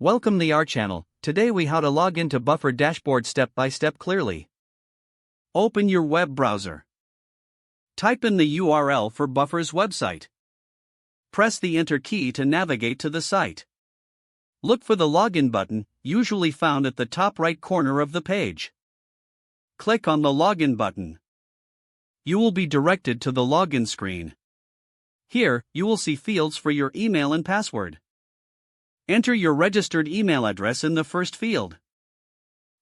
Welcome to our channel. Today we how to log into Buffer dashboard step by step clearly. Open your web browser. Type in the URL for Buffer's website. Press the enter key to navigate to the site. Look for the login button, usually found at the top right corner of the page. Click on the login button. You will be directed to the login screen. Here, you will see fields for your email and password. Enter your registered email address in the first field.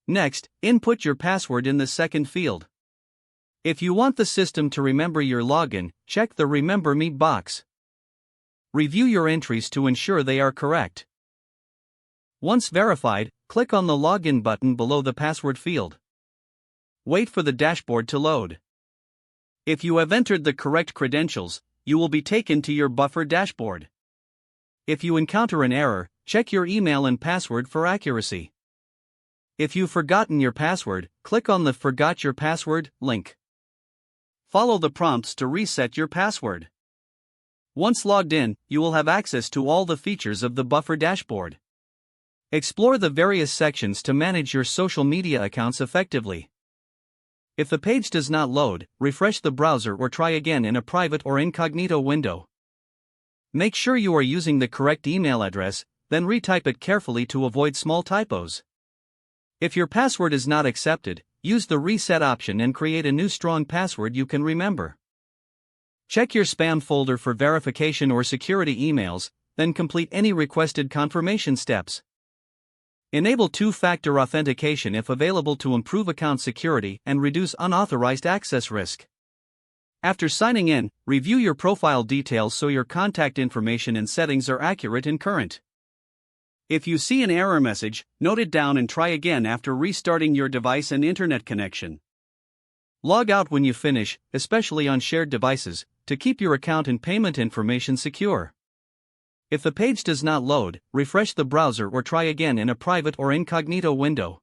Next, input your password in the second field. If you want the system to remember your login, check the Remember Me box. Review your entries to ensure they are correct. Once verified, click on the Login button below the password field. Wait for the dashboard to load. If you have entered the correct credentials, you will be taken to your Buffer dashboard. If you encounter an error, check your email and password for accuracy. If you've forgotten your password, click on the Forgot Your Password link. Follow the prompts to reset your password. Once logged in, you will have access to all the features of the Buffer dashboard. Explore the various sections to manage your social media accounts effectively. If the page does not load, refresh the browser or try again in a private or incognito window. Make sure you are using the correct email address, then retype it carefully to avoid small typos. If your password is not accepted, use the reset option and create a new strong password you can remember. Check your spam folder for verification or security emails, then complete any requested confirmation steps. Enable two-factor authentication if available to improve account security and reduce unauthorized access risk. After signing in, review your profile details so your contact information and settings are accurate and current. If you see an error message, note it down and try again after restarting your device and internet connection. Log out when you finish, especially on shared devices, to keep your account and payment information secure. If the page does not load, refresh the browser or try again in a private or incognito window.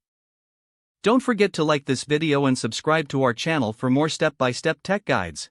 Don't forget to like this video and subscribe to our channel for more step-by-step tech guides.